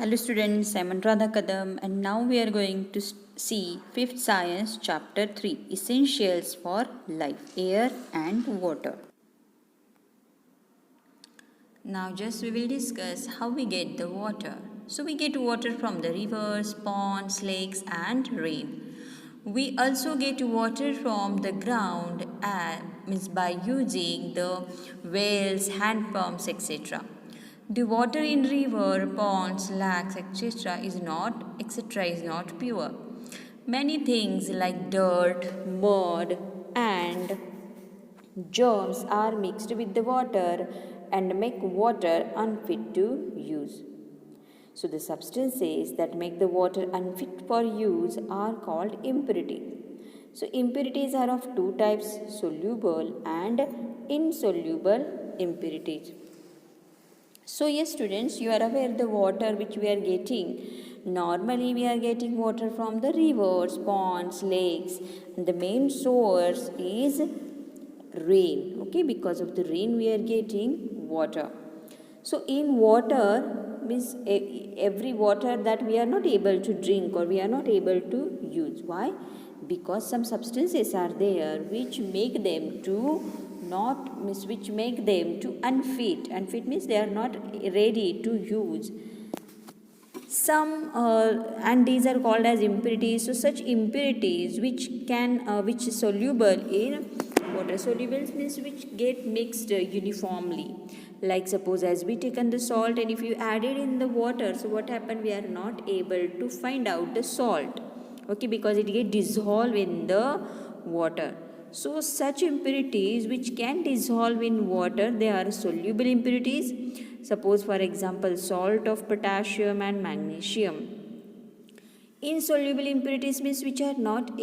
Hello students, I'm Anuradha Kadam and now we are going to see 5th Science Chapter 3 Essentials for Life, Air and Water. Now just we will discuss how we get the water. So we get water from the rivers, ponds, lakes and rain. We also get water from the ground means by using the wells, hand pumps, etc. The water in river, ponds, lakes, etc. is not pure. Many things like dirt, mud, and germs are mixed with the water and make water unfit to use. So the substances that make the water unfit for use are called impurities. So impurities are of two types, soluble and insoluble impurities. So yes students, you are aware the water which we are getting. Normally we are getting water from the rivers, ponds, lakes, and the main source is rain. Okay, because of the rain we are getting water. So in water means every water that we are not able to drink or we are not able to use. Why? Because some substances are there which make them to not means which make them to unfit. Unfit means they are not ready to use. Some and these are called as impurities. So such impurities which is soluble in water. Solubles means which get mixed uniformly. Like suppose as we taken the salt and if you add it in the water, so what happened? We are not able to find out the salt. Okay, because it get dissolved in the water. So such impurities which can dissolve in water, they are soluble impurities. Suppose for example salt of potassium and magnesium. Insoluble impurities means which are not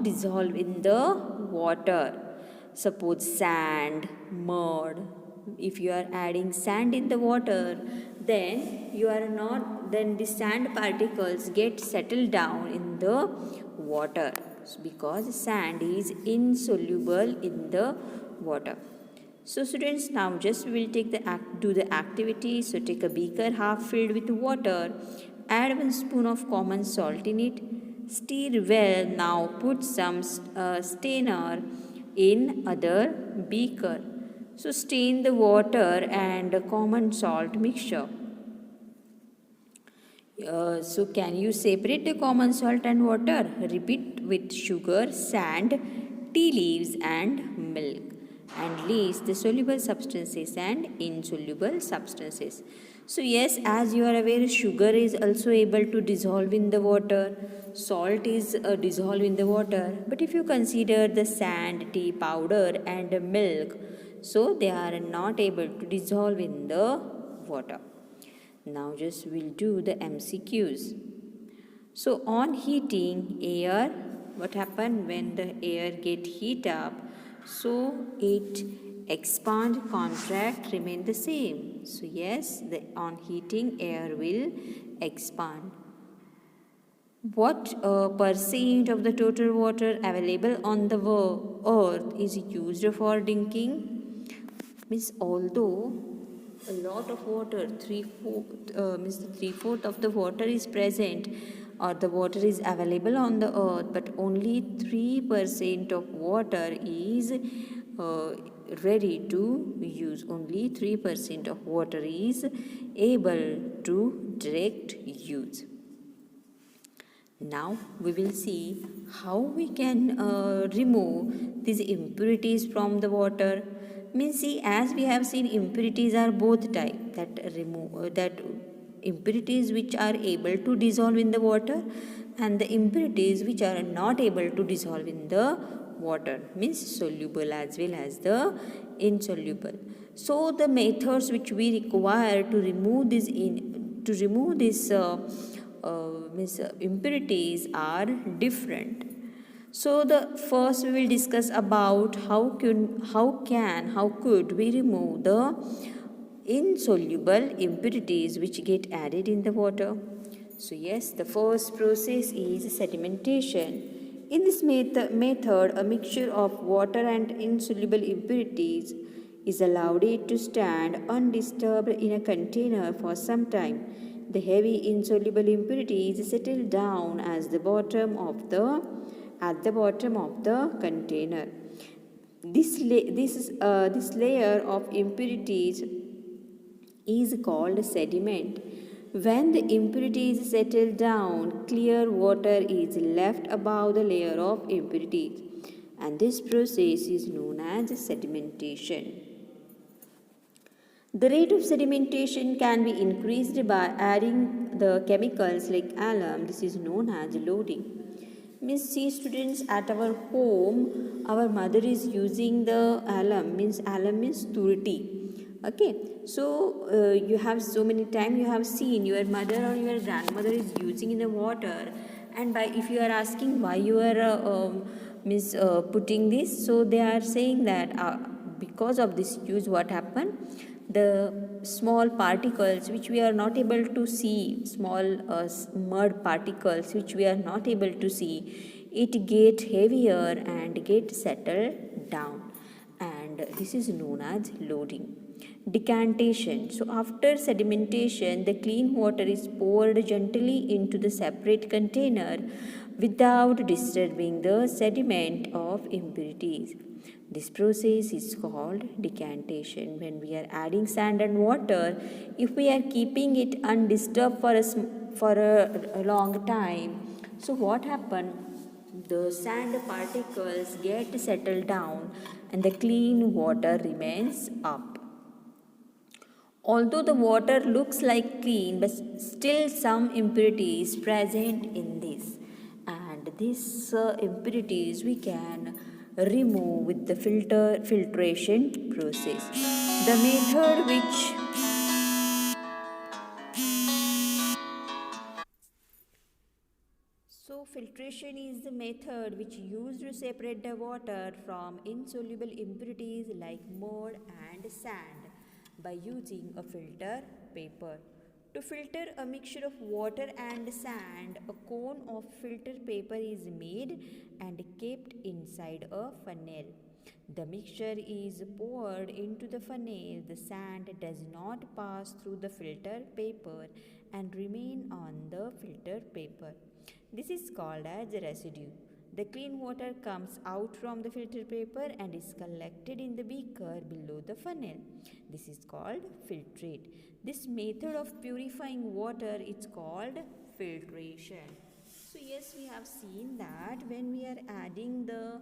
dissolved in the water. Suppose sand, mud. If you are adding sand in the water, then the sand particles get settled down in the water because sand is insoluble in the water. So students, now just we will do the activity. So take a beaker half filled with water, add 1 spoon of common salt in it, stir well. Now put some strainer in other beaker. So strain the water and common salt mixture. So can you separate the common salt and water? Repeat with sugar, sand, tea leaves and milk, and list the soluble substances and insoluble substances. So yes, as you are aware, sugar is also able to dissolve in the water. Salt is dissolved in the water. But if you consider the sand, tea powder and milk, so they are not able to dissolve in the water. Now just we'll do the MCQs. So on heating air, what happened when the air get heat up? So it expand, contract, remain the same. So yes, on heating air will expand. What percent of the total water available on the earth is used for drinking? Means although a lot of water, three-fourth of the water is present or the water is available on the earth, but only 3% of water is ready to use. Only 3% of water is able to direct use. Now we will see how we can remove these impurities from the water. Means see, as we have seen, impurities are both type that impurities which are able to dissolve in the water and the impurities which are not able to dissolve in the water, means soluble as well as the insoluble. So the methods which we require to remove this impurities are different. So the first we will discuss about how could we remove the insoluble impurities which get added in the water. So yes, the first process is sedimentation. In this method, a mixture of water and insoluble impurities is allowed it to stand undisturbed in a container for some time. The heavy insoluble impurities settle down at the bottom of the container. This layer of impurities is called sediment. When the impurities settle down, clear water is left above the layer of impurities, and this process is known as sedimentation. The rate of sedimentation can be increased by adding the chemicals like alum. This is known as loading. Means, see students, at our home, our mother is using the alum. Alum means turti. Okay, so you have so many times you have seen your mother or your grandmother is using in the water, and by if you are asking why you are putting this, so they are saying that because of this use, what happened, the small particles which we are not able to see, small mud particles which we are not able to see, it get heavier and get settled down, and this is known as loading. Decantation. So after sedimentation, the clean water is poured gently into the separate container without disturbing the sediment of impurities. This process is called decantation. When we are adding sand and water, if we are keeping it undisturbed for a long time, so what happens? The sand particles get settled down and the clean water remains up. Although the water looks like clean, but still some impurities present in this, and these impurities we can remove with the filtration process. The method which So filtration is the method which used to separate the water from insoluble impurities like mud and sand by using a filter paper. To filter a mixture of water and sand, a cone of filter paper is made and kept inside a funnel. The mixture is poured into the funnel. The sand does not pass through the filter paper and remain on the filter paper. This is called as residue. The clean water comes out from the filter paper and is collected in the beaker below the funnel. This is called filtrate. This method of purifying water is called filtration. So yes, we have seen that when we are adding the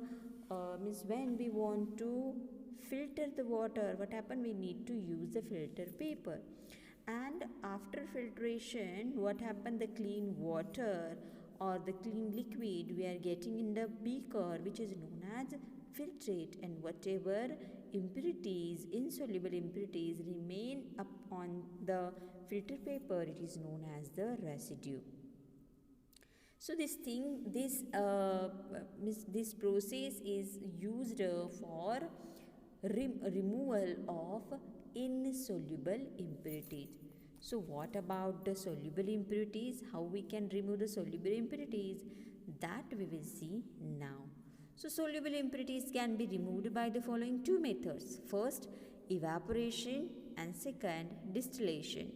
when we want to filter the water, what happen? We need to use the filter paper. And after filtration, what happened? The clean water or the clean liquid we are getting in the beaker, which is known as filtrate, and whatever impurities, insoluble impurities remain up on the filter paper, it is known as the residue. So this process is used for removal of insoluble impurities. So what about the soluble impurities? How we can remove the soluble impurities? That we will see now. So soluble impurities can be removed by the following two methods. First, evaporation, and second, distillation.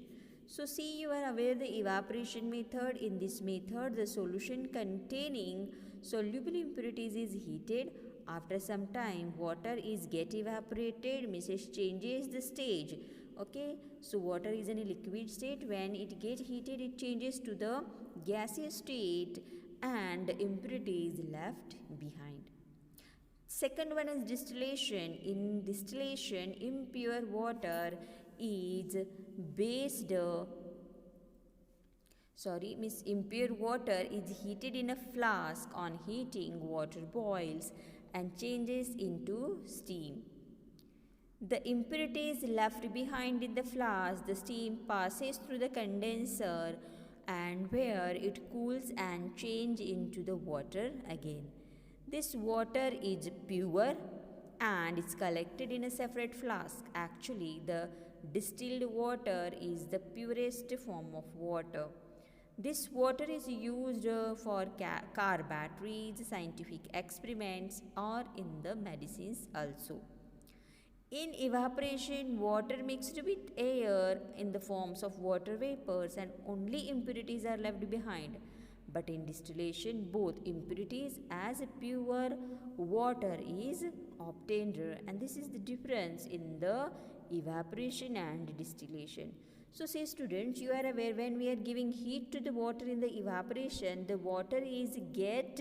So see, you are aware the evaporation method. In this method, the solution containing soluble impurities is heated. After some time, water is get evaporated, means it changes the stage. Okay, so water is in a liquid state. When it gets heated, it changes to the gaseous state and impurities left behind. Second one is distillation. In distillation, impure water is impure water is heated in a flask. On heating, water boils and changes into steam. The impurities left behind in the flask, the steam passes through the condenser and where it cools and change into the water again. This water is pure and it's collected in a separate flask. Actually, the distilled water is the purest form of water. This water is used for car batteries, scientific experiments, or in the medicines also. In evaporation, water mixed with air in the forms of water vapors and only impurities are left behind. But in distillation, both impurities as pure water is obtained, and this is the difference in the evaporation and distillation. So say students, you are aware when we are giving heat to the water in the evaporation, the water is get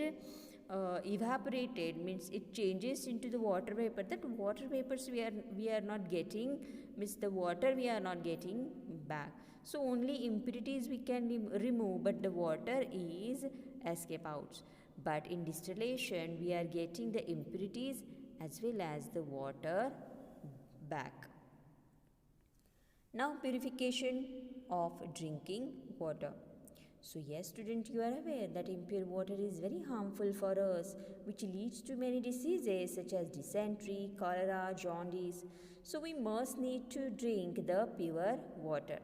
evaporated, means it changes into the water vapor. That water vapors we are not getting, means the water we are not getting back. So only impurities we can remove, but the water is escape out. But in distillation we are getting the impurities as well as the water back. Now purification of drinking water. So yes student, you are aware that impure water is very harmful for us, which leads to many diseases such as dysentery, cholera, jaundice. So we must need to drink the pure water.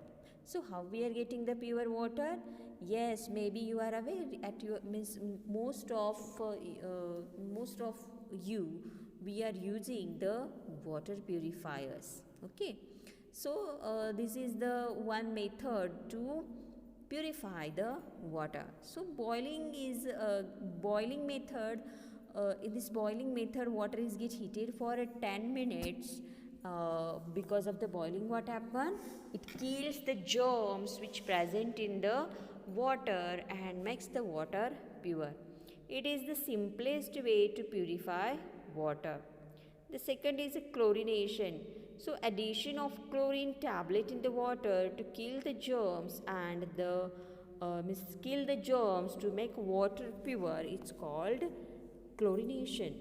So how we are getting the pure water? Yes, maybe you are aware at your means most of you we are using the water purifiers. Okay, so this is the one method to purify the water. So boiling is boiling method. In this boiling method, water is get heated for 10 minutes. Because of the boiling, what happen? It kills the germs which present in the water and makes the water pure. It is the simplest way to purify water. The second is chlorination. So addition of chlorine tablet in the water to kill the germs and the kill the germs to make water pure. It's called chlorination.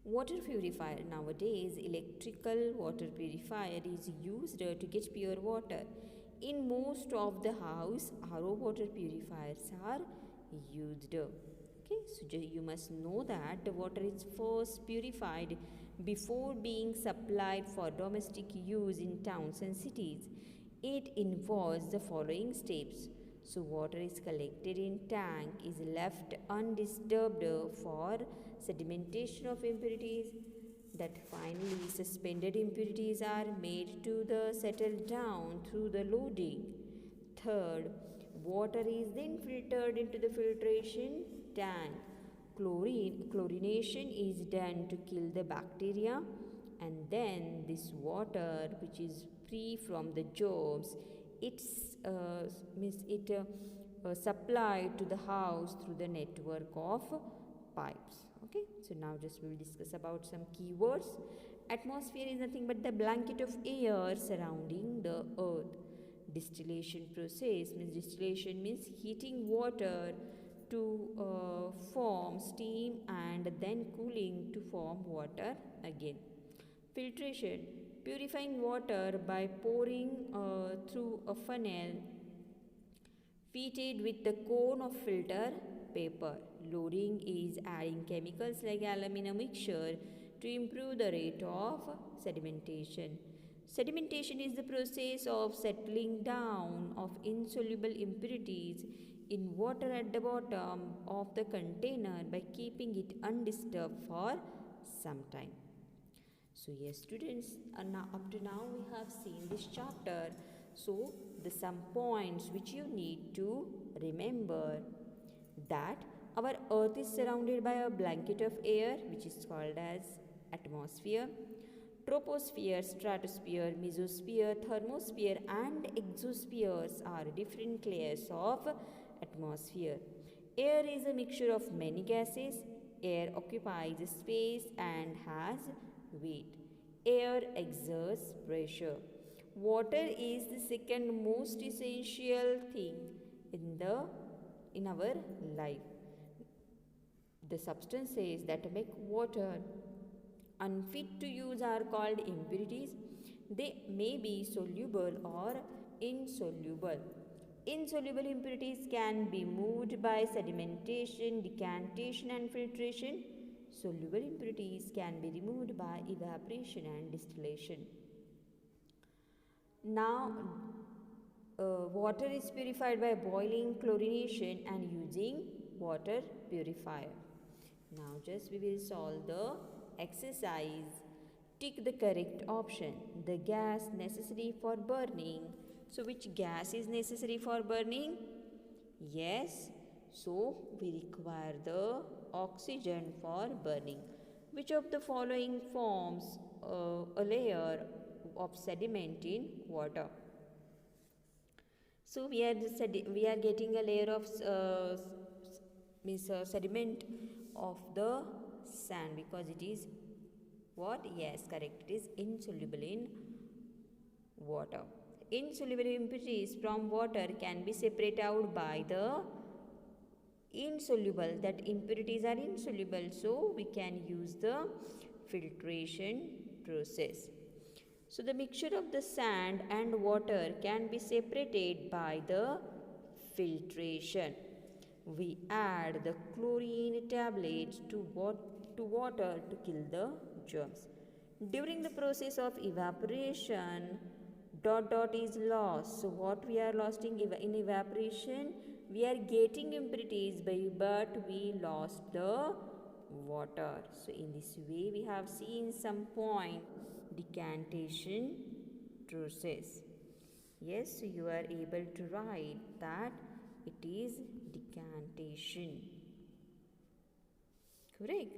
Water purifier. Nowadays, electrical water purifier is used to get pure water. In most of the house, RO water purifiers are used. Okay, so you must know that the water is first purified before being supplied for domestic use in towns and cities. It involves the following steps. So water is collected in tank, is left undisturbed for sedimentation of impurities. That finally suspended impurities are made to the settle down through the loading. Third, water is then filtered into the filtration tank. Chlorination is done to kill the bacteria, and then this water, which is free from the germs, it's supplied to the house through the network of pipes. Okay, so now just we will discuss about some keywords. Atmosphere is nothing but the blanket of air surrounding the earth. Distillation process means heating water to form steam and then cooling to form water again. Filtration, purifying water by pouring through a funnel fitted with the cone of filter paper. Loading is adding chemicals like aluminum mixture to improve the rate of sedimentation. Sedimentation is the process of settling down of insoluble impurities in water at the bottom of the container by keeping it undisturbed for some time. So yes students, now up to now we have seen this chapter. So the some points which you need to remember, that our earth is surrounded by a blanket of air which is called as atmosphere. Troposphere, stratosphere, mesosphere, thermosphere and exospheres are different layers of atmosphere. Air is a mixture of many gases. Air occupies space and has weight. Air exerts pressure. Water is the second most essential thing in our life. The substances that make water unfit to use are called impurities. They may be soluble or insoluble. Insoluble impurities can be moved by sedimentation, decantation and filtration. Soluble impurities can be removed by evaporation and distillation. Now, water is purified by boiling, chlorination and using water purifier. Now just we will solve the exercise Tick the correct option. The gas necessary for burning. So which gas is necessary for burning? Yes. So we require the oxygen for burning. Which of the following forms a layer of sediment in water? So we are getting a layer of sediment of the sand because it is what? Yes, correct. It is insoluble in water. Insoluble impurities from water can be separated out by the insoluble. That impurities are insoluble, so we can use the filtration process. So the mixture of the sand and water can be separated by the filtration. We add the chlorine tablets to water to kill the germs. During the process of evaporation, dot is lost. So what we are losing in evaporation? We are getting impurities but we lost the water. So in this way we have seen some point decantation process. Yes, so you are able to write that it is decantation. Correct.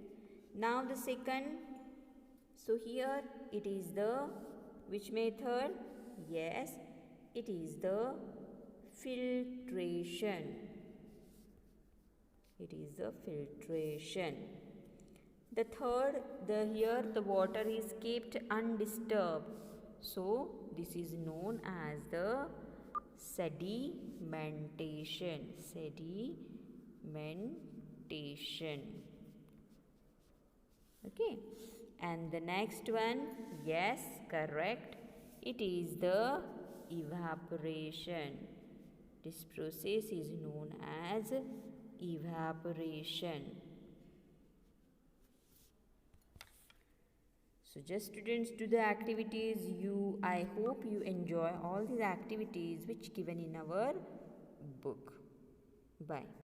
Now the second, so here it is the which method? Yes, it is the filtration. It is the filtration. The third, here the water is kept undisturbed. So this is known as the sedimentation. Sedimentation. Okay. And the next one, yes, correct. It is the evaporation. This process is known as evaporation. So just students, do the activities. I hope you enjoy all these activities which given in our book. Bye.